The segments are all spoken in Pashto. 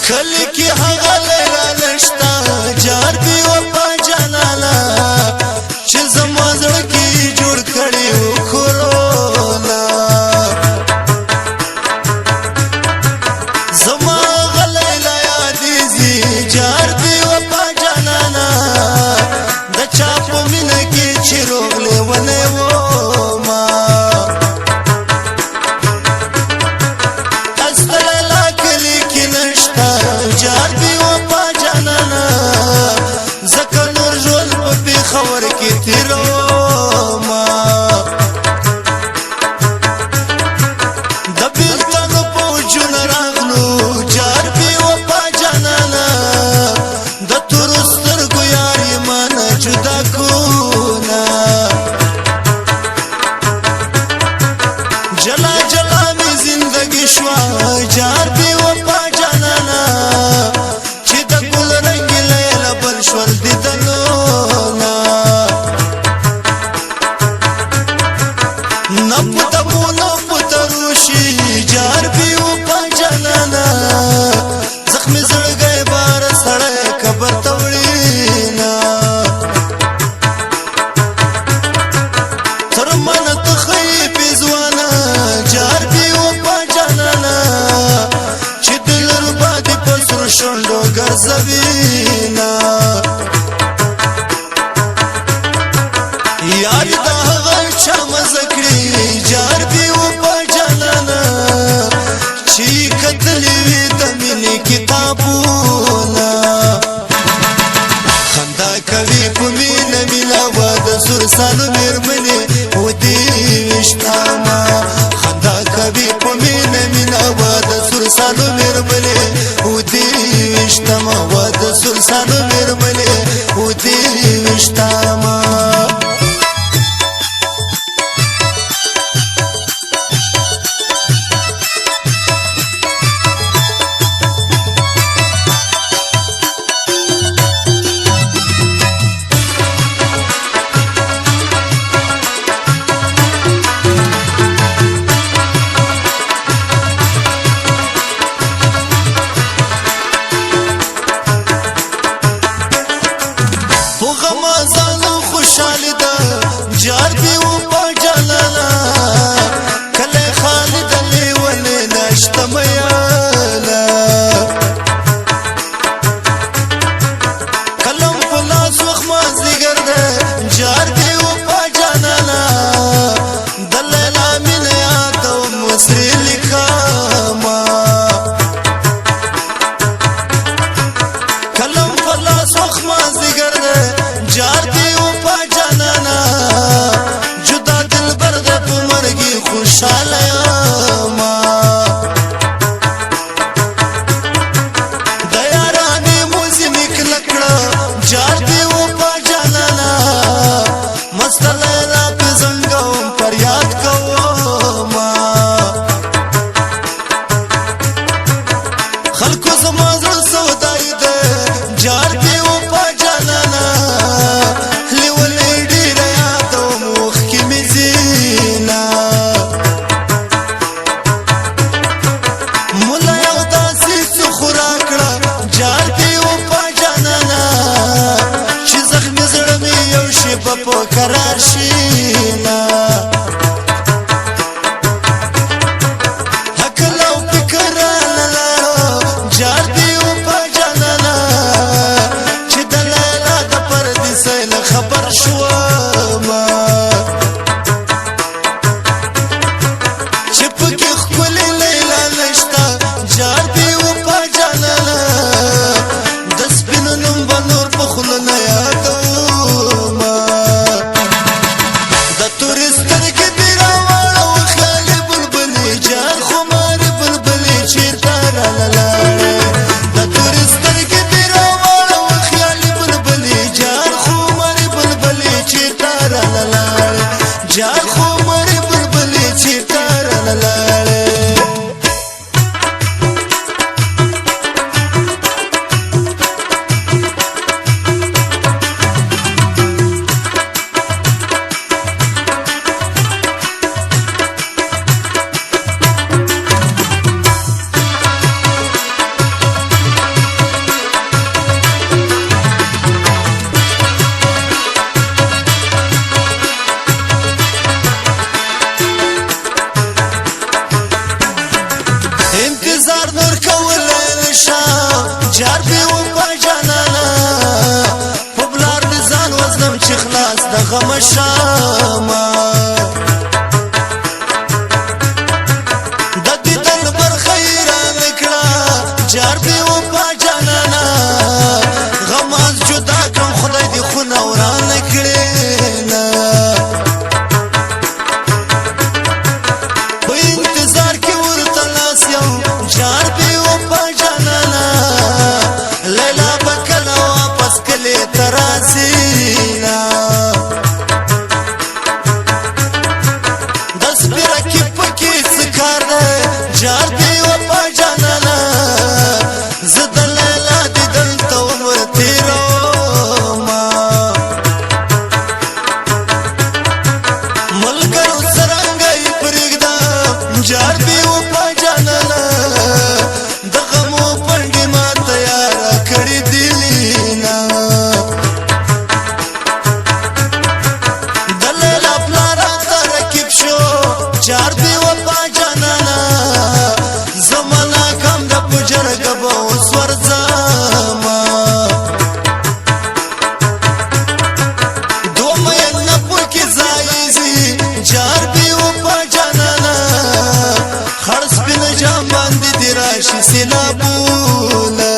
کلی کی هغه لیلا نشتا جار دی وفا جانانا چې زما زړه کې جوړ کړی و کورونا زما هغه لیلا یادېږي جار دی وفا جانانا د چا په مینه کې چې روغ لیونی وما جار دی وفا جانانا زکه نور ژوند په پېښور کې تېرومه د بېلتانو پوجونه راغلو جار دی وفا جانانا د تورو سترګو یار یې مانه جدا کونه جلا جلا مې زندګي شوه جار دی وفا جانانا چې د ګل رنګ لیلا بل شول دیدلونه نپتمونو پتروشي جار دی وفا جانانا زخمي زړګی بار سړی قبر ته وړينا تر من ته خی پیزوانا جار دی وفا جانانا چې دل ربادي په سر شونډو ګرځوينا یاد د هغه چا مزه کړي جار دی وفا جانانا چې کتلې وي د مینې کتابونه خندا کوي په مینه مینه وا د سور سالو مېرمنې و دې وشتاما خندا کوي په مینه مینه وا د سور سالو مېرمنې و دې وشتاما وا د سور سالو مېرمنې و دې وشتاما جار دی وفا جانانا کله خالد لیونی نشته میانا کلم په لاس وخت مازدیګر ده جار دی وفا جانانا د لیلا مینه یادوم وسرې لیکمه کلم په لاس وخت مازدیګر ده جار دی وفا جانانا جدا دل برد په مرګي خوشاله ما د یارانې موزیک لکړه جار دی وفا جانانا مست لیلا په زنګوم فریاد کوما خلکو زما زړه سودای ده جار دی وفا جانانا په قرار شینا حق لو فکر نه لارو جار دی وفا جانانا شاما د دې دل بر خیران کړه جار بي و پا جانانا غماز جدا کړم خدای دې خونه وران کړې نا په انتظار کې ورته لاس یو جار بي و پا جانانا لیلا بکلا واپس کله تراسینا جار دی و پا جانانا زد لیلا دی دلتا عمر تیرو ما ملگرو سرانگئی پرگدا جار دی و پا جانانا دغمو پنڈی ما تیارا کڑی دیلینا دلیلا پلارا ترکیب شو جار دی و پا جانانا راشي سیلابونه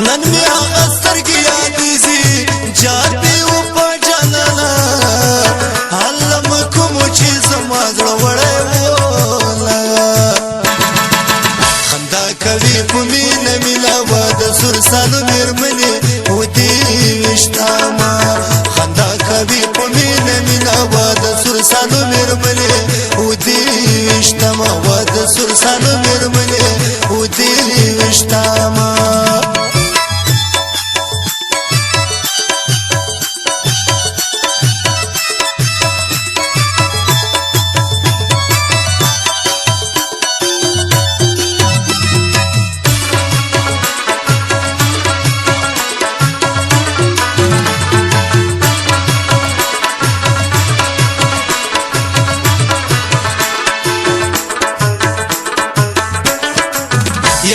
نن می هغه سترګې یادېږي جار دې و په جانانا علم کوم چې زما زړه وړی وله خندا کوي په مینه میلاوه د سرسالو مېرمنې و دې ویشتاما خندا کوي په مینه میلاوه د سرسالو مېرمنې وشتما ود سرسانو مېرمنې و دې وشتما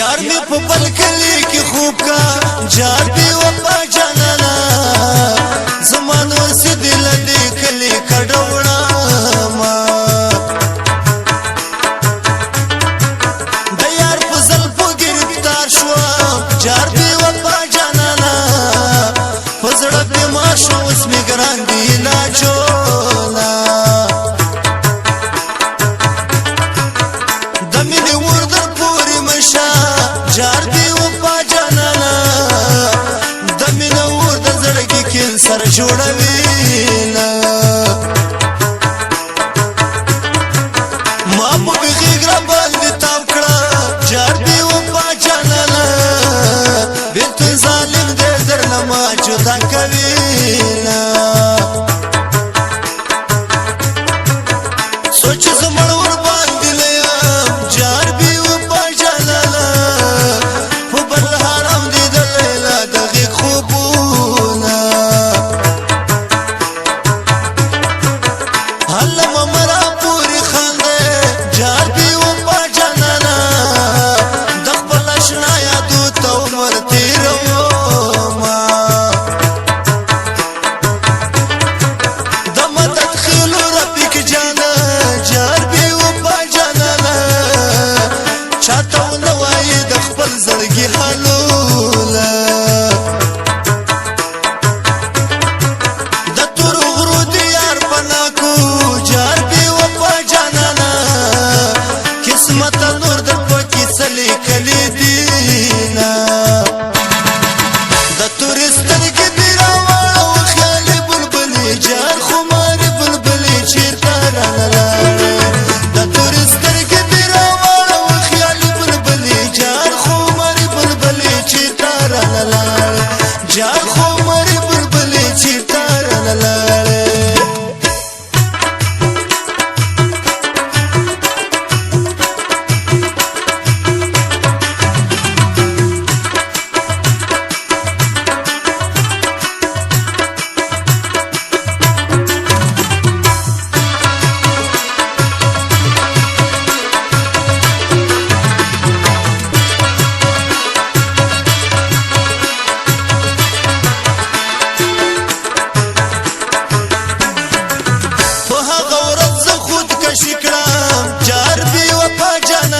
यार में पपल कली की खूब का जार भी वपा जाना जमानों से दिल दे कली कड़ौड़ा यार फजल को गिरफ्तार शुआ जार भी वपा जाना फजल पे माशो उसमें गरांदी ना चोला दमिनी उर्दर पूरी मशा जार دی و پا جانانا دمینا ور د زړګي کینسر جوړوي نا ما په غیږ را باندې تاو کړه جار دی و پا جانانا بیت ظالم دې درنه ما جدا کوي نا سوچ زمړ ور باندې لیا جار دی و پا جانانا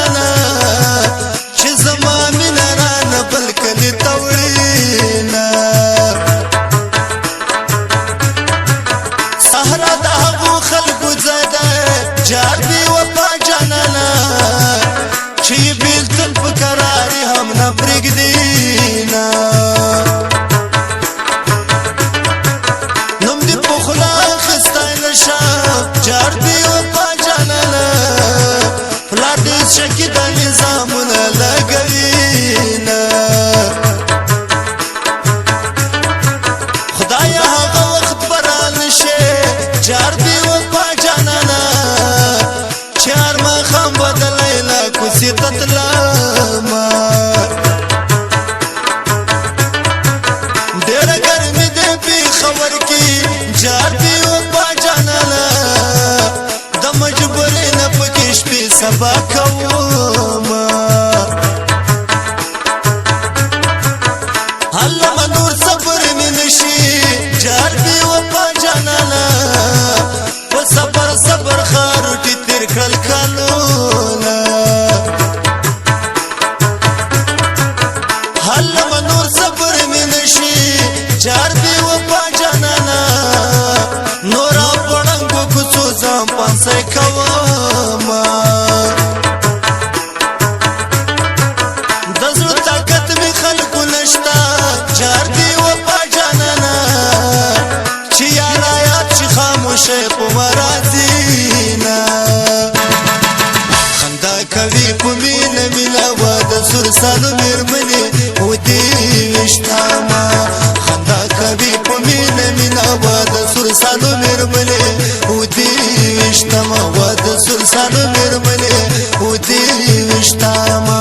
جانانا چې زما مینه رانه بل کلي ته وړينا صحرا د هغو خلکو ځای دی جار بې وفا جانانا چې یې بېلتون په کرار یې هم نه پرېږدي نه نوم دې په خوله اخیستی نشه جار بې وفا جانانا پلار دې شکي د نظامونه لګوي نه خدایه هغه وخت به رانشي جار بې وفا جانانا چې هر ماښام به د لیلا کوڅې ته تلمه ډېره ګرمي دی پېښور کې جار بې وفا جانانا د مجبورۍ نه پکې شپې سبا کومه هلمه نور صبر مې نشي جار بې وفا جانانا په صبر صبر خاروټي تېر کړل کلونه هلمه نور صبر مې نشي جار بې وفا جانانا نورا په ړنګو کوڅو ځان پانسی کومه د زړه طاقت مې خلکو نشته جار بې وفا جانانا چې یاره یاد چې خاموشۍ په مرازي نه خندا کوي په مینه مینه واده سور سالو مېرمنې و دې ویشتامه خندا کوي په مینه مینه واده سور سالو مېرمنې و دې ویشتامه واده سور سالو مېرمنې و دې ویشتامه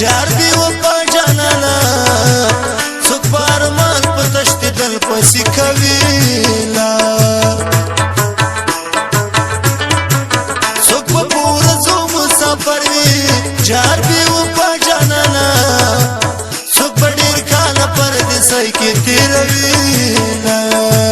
جار بې وفا جانانا څوک په ارمان په تښتېدل پسې کوي لا څوک به په ورځو مسافر وي جار بې وفا جانانا څوک به ډېر کاله پردیسۍ کې تېروي لا